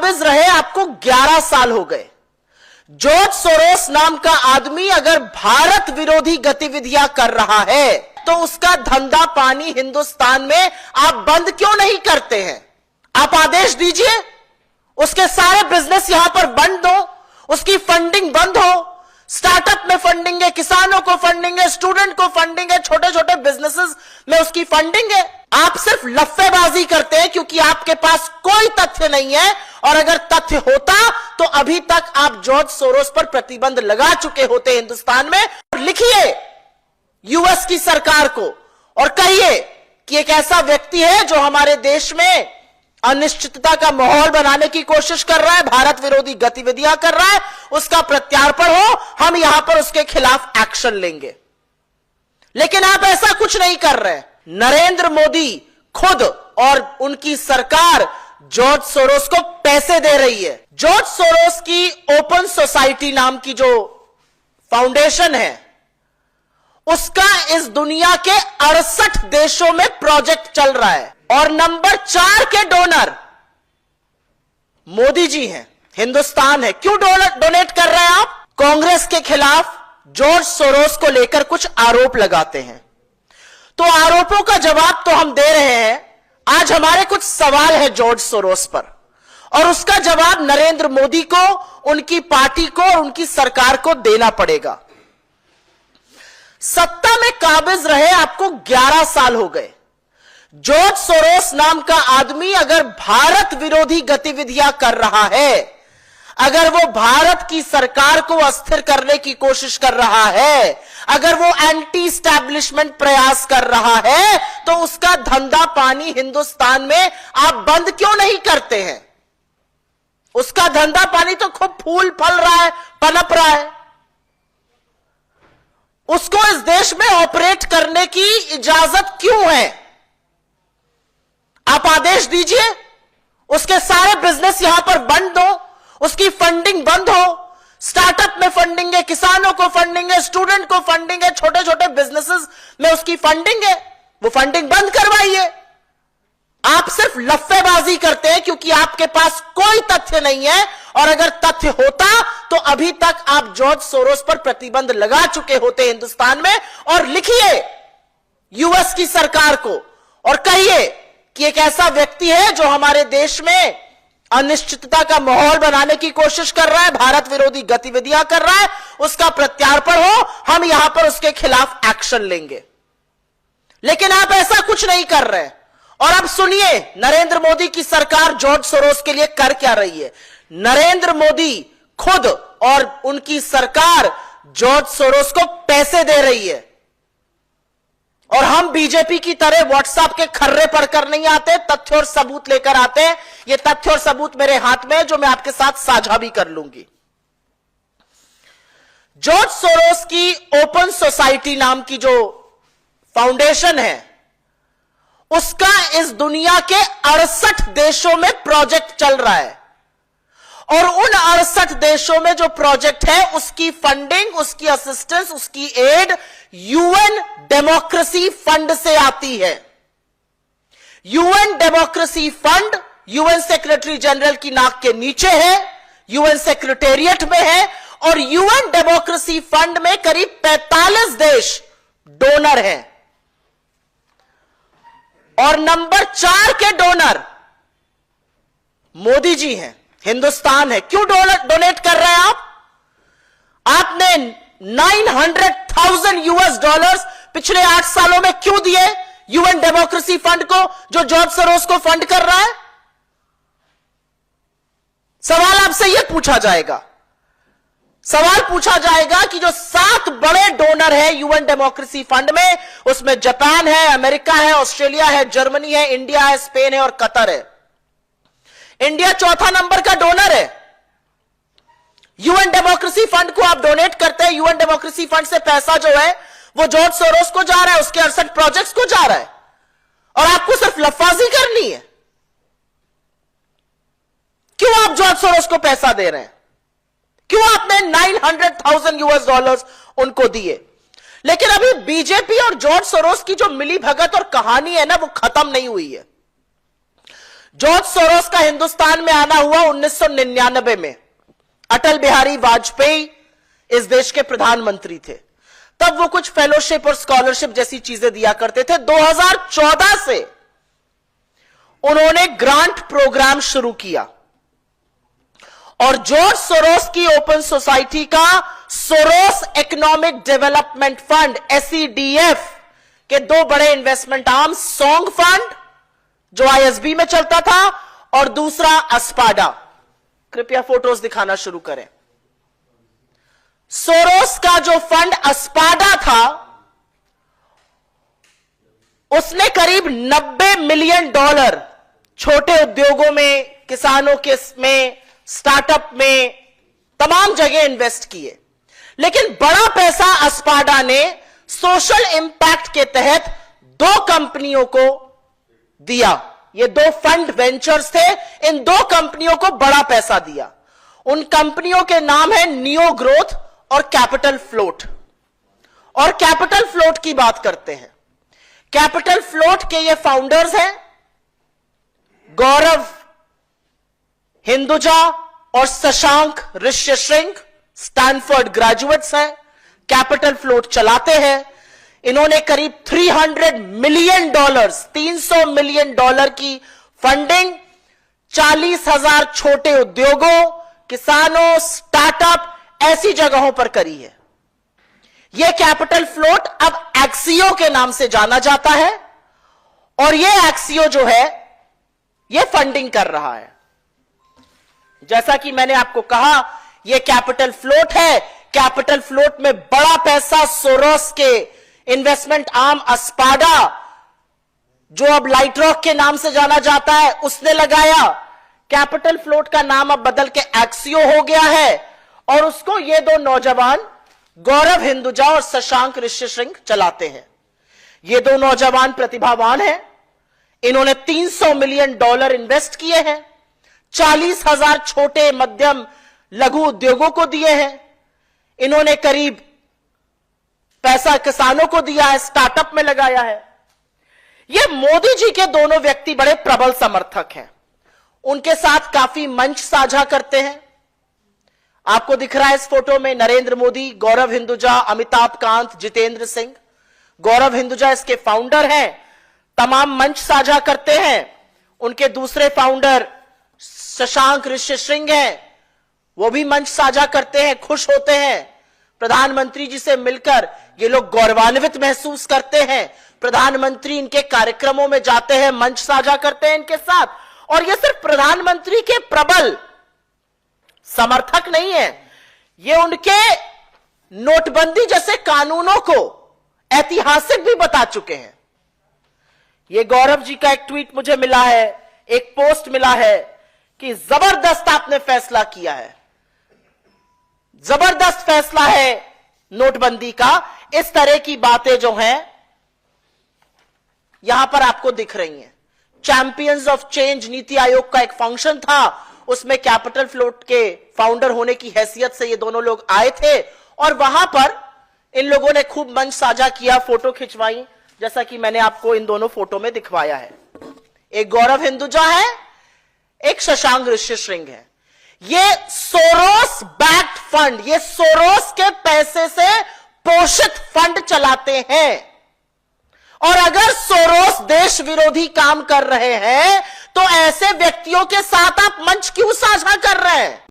काबिज रहे आपको 11 साल हो गए। जॉर्ज सोरोस नाम का आदमी अगर भारत विरोधी गतिविधियां कर रहा है तो उसका धंधा पानी हिंदुस्तान में आप बंद क्यों नहीं करते हैं? आप आदेश दीजिए, उसके सारे बिजनेस यहां पर बंद हो, उसकी फंडिंग बंद हो। स्टार्टअप में फंडिंग है, किसानों को फंडिंग है, स्टूडेंट को फंडिंग है, छोटे छोटे बिजनेसेस में उसकी फंडिंग है। आप सिर्फ लफ्फेबाजी करते हैं क्योंकि आपके पास कोई तथ्य नहीं है, और अगर तथ्य होता तो अभी तक आप जॉर्ज सोरोस पर प्रतिबंध लगा चुके होते हिंदुस्तान में। लिखिए यूएस की सरकार को और कहिए कि एक ऐसा व्यक्ति है जो हमारे देश में अनिश्चितता का माहौल बनाने की कोशिश कर रहा है, भारत विरोधी गतिविधियां कर रहा है, उसका प्रत्यार्पण हो, हम यहां पर उसके खिलाफ एक्शन लेंगे। लेकिन आप ऐसा कुछ नहीं कर रहे। नरेंद्र मोदी खुद और उनकी सरकार जॉर्ज सोरोस को पैसे दे रही है। जॉर्ज सोरोस की ओपन सोसाइटी नाम की जो फाउंडेशन है, उसका इस दुनिया के 68 देशों में प्रोजेक्ट चल रहा है, और नंबर 4 के डोनर मोदी जी हैं, हिंदुस्तान है। क्यों डोनेट कर रहे हैं आप? कांग्रेस के खिलाफ जॉर्ज सोरोस को लेकर कुछ आरोप लगाते हैं, तो आरोपों का जवाब तो हम दे रहे हैं। आज हमारे कुछ सवाल है जॉर्ज सोरोस पर, और उसका जवाब नरेंद्र मोदी को, उनकी पार्टी को और उनकी सरकार को देना पड़ेगा। सत्ता में काबिज रहे आपको 11 साल हो गए। जॉर्ज सोरोस नाम का आदमी अगर भारत विरोधी गतिविधियां कर रहा है, अगर वो भारत की सरकार को अस्थिर करने की कोशिश कर रहा है, अगर वो एंटी एस्टैब्लिशमेंट प्रयास कर रहा है, तो उसका धंधा पानी हिंदुस्तान में आप बंद क्यों नहीं करते हैं? उसका धंधा पानी तो खूब फूल फल रहा है, पनप रहा है। उसको इस देश में ऑपरेट करने की इजाजत क्यों है? आप आदेश दीजिए, उसके सारे बिजनेस यहां पर बंद हो, उसकी फंडिंग बंद हो। स्टार्टअप में फंडिंग है, किसानों को फंडिंग है, स्टूडेंट को फंडिंग है, छोटे छोटे बिजनेसेस में उसकी फंडिंग है, वो फंडिंग बंद करवाइए। आप सिर्फ लफ्फेबाजी करते हैं क्योंकि आपके पास कोई तथ्य नहीं है, और अगर तथ्य होता तो अभी तक आप जॉर्ज सोरोस पर प्रतिबंध लगा चुके होते हिंदुस्तान में। और लिखिए यूएस की सरकार को और कहिए कि एक ऐसा व्यक्ति है जो हमारे देश में अनिश्चितता का माहौल बनाने की कोशिश कर रहा है, भारत विरोधी गतिविधियां कर रहा है, उसका प्रत्यार्पण हो, हम यहां पर उसके खिलाफ एक्शन लेंगे। लेकिन आप ऐसा कुछ नहीं कर रहे। और अब सुनिए नरेंद्र मोदी की सरकार जॉर्ज सोरोस के लिए कर क्या रही है। नरेंद्र मोदी खुद और उनकी सरकार जॉर्ज सोरोस को पैसे दे रही है, और हम बीजेपी की तरह व्हाट्सएप के खर्रे पढ़कर नहीं आते, तथ्य और सबूत लेकर आते हैं। ये तथ्य और सबूत मेरे हाथ में है जो मैं आपके साथ साझा भी कर लूंगी। जॉर्ज सोरोस की ओपन सोसाइटी नाम की जो फाउंडेशन है, उसका इस दुनिया के 68 देशों में प्रोजेक्ट चल रहा है, और उन 68 देशों में जो प्रोजेक्ट है उसकी फंडिंग, उसकी असिस्टेंस, उसकी एड यूएन डेमोक्रेसी फंड से आती है। UN democracy fund UN secretary general की नाक के नीचे है, यूएन सेक्रेटेरिएट में है, और यूएन डेमोक्रेसी फंड में करीब 45 देश डोनर हैं, और नंबर 4 के डोनर मोदी जी हैं, हिंदुस्तान है। क्यों डोनेट कर रहे हैं आप? आपने 900,000 यूएस डॉलर्स पिछले 8 सालों में क्यों दिए यूएन डेमोक्रेसी फंड को, जो जॉर्ज सोरोस को फंड कर रहा है? सवाल आपसे यह पूछा जाएगा। सवाल पूछा जाएगा कि जो 7 बड़े डोनर हैं यूएन डेमोक्रेसी फंड में, उसमें जापान है, अमेरिका है, ऑस्ट्रेलिया है, जर्मनी है, इंडिया है, स्पेन है और कतर है। इंडिया चौथा नंबर का डोनर है। यूएन डेमोक्रेसी फंड को आप डोनेट करते हैं, यूएन डेमोक्रेसी फंड से पैसा जो है वो जॉर्ज सोरोस को जा रहा है, उसके 68 प्रोजेक्ट्स को जा रहा है, और आपको सिर्फ लफाजी करनी है। क्यों आप जॉर्ज सोरोस को पैसा दे रहे हैं? क्यों आपने 900,000 यूएस डॉलर्स उनको दिए? लेकिन अभी बीजेपी और जॉर्ज सोरोस की जो मिली भगत और कहानी है ना, वो खत्म नहीं हुई है। जॉर्ज सोरोस का हिंदुस्तान में आना हुआ 1999 में। अटल बिहारी वाजपेयी इस देश के प्रधानमंत्री थे। तब वो कुछ फेलोशिप और स्कॉलरशिप जैसी चीजें दिया करते थे। 2014 से उन्होंने ग्रांट प्रोग्राम शुरू किया और जॉर्ज सोरोस की ओपन सोसाइटी का Soros economic development fund SEDF के दो बड़े इन्वेस्टमेंट आर्म, सॉन्ग फंड जो ISB में चलता था और दूसरा अस्पाडा। कृपया फोटोज दिखाना शुरू करें। सोरोस का जो फंड अस्पाडा था उसने करीब $90 मिलियन छोटे उद्योगों में, किसानों के में, स्टार्टअप में, तमाम जगह इन्वेस्ट किए। लेकिन बड़ा पैसा अस्पाडा ने सोशल इंपैक्ट के तहत 2 कंपनियों को दिया। ये 2 फंड वेंचर्स थे, इन 2 कंपनियों को बड़ा पैसा दिया। उन कंपनियों के नाम है नियो ग्रोथ और कैपिटल फ्लोट। और कैपिटल फ्लोट की बात करते हैं। कैपिटल फ्लोट के ये फाउंडर्स हैं गौरव हिंदुजा और शशांक ऋष्यशृंग, स्टैनफोर्ड ग्रेजुएट्स हैं, कैपिटल फ्लोट चलाते हैं। इन्होंने करीब $300 मिलियन, $300 मिलियन की फंडिंग 40,000 छोटे उद्योगों, किसानों, स्टार्टअप ऐसी जगहों पर करी है। यह कैपिटल फ्लोट अब एक्सियो के नाम से जाना जाता है और यह एक्सियो जो है यह फंडिंग कर रहा है। जैसा कि मैंने आपको कहा, यह कैपिटल फ्लोट है। कैपिटल फ्लोट में बड़ा पैसा सोरोस के इन्वेस्टमेंट आर्म अस्पाडा, जो अब लाइट रॉक के नाम से जाना जाता है, उसने लगाया। कैपिटल फ्लोट का नाम अब बदल के एक्सियो हो गया है और उसको ये 2 नौजवान गौरव हिंदुजा और शशांक ऋष्यशृंग चलाते हैं। ये 2 नौजवान प्रतिभावान हैं। इन्होंने $300 मिलियन इन्वेस्ट किए हैं, 40,000 छोटे मध्यम लघु उद्योगों को दिए हैं। इन्होंने करीब पैसा किसानों को दिया है, स्टार्टअप में लगाया है। ये मोदी जी के दोनों व्यक्ति बड़े प्रबल समर्थक हैं। उनके साथ काफी मंच साझा करते हैं। आपको दिख रहा है इस फोटो में नरेंद्र मोदी, गौरव हिंदुजा, अमिताभ कांत, जितेंद्र सिंह। गौरव हिंदुजा इसके फाउंडर हैं, तमाम मंच साझा करते हैं। उनके दूसरे फाउंडर शशांक ऋष्यशृंग हैं, वो भी मंच साझा करते हैं, खुश होते हैं। प्रधानमंत्री जी से मिलकर ये लोग गौरवान्वित महसूस करते हैं। प्रधानमंत्री इनके कार्यक्रमों में जाते हैं, मंच साझा करते हैं इनके साथ। और ये सिर्फ प्रधानमंत्री के प्रबल समर्थक नहीं है, ये उनके नोटबंदी जैसे कानूनों को ऐतिहासिक भी बता चुके हैं। ये गौरव जी का एक ट्वीट मुझे मिला है, एक पोस्ट मिला है कि जबरदस्त आपने फैसला किया है, जबरदस्त फैसला है नोटबंदी का। इस तरह की बातें जो हैं यहां पर आपको दिख रही हैं। Champions of change NITI Aayog का एक फंक्शन था, उसमें कैपिटल फ्लोट के फाउंडर होने की हैसियत से ये दोनों लोग आए थे और वहां पर इन लोगों ने खूब मंच साझा किया, फोटो खिंचवाई, जैसा कि मैंने आपको इन दोनों फोटो में दिखवाया है। एक गौरव हिंदुजा है, एक शशांक ऋष्यशृंग है। ये सोरोस बैक्ड फंड, ये सोरोस के पैसे से पोषित फंड चलाते हैं। और अगर सोरोस देश विरोधी काम कर रहे हैं तो ऐसे व्यक्तियों के साथ आप मंच क्यों साझा कर रहे हैं?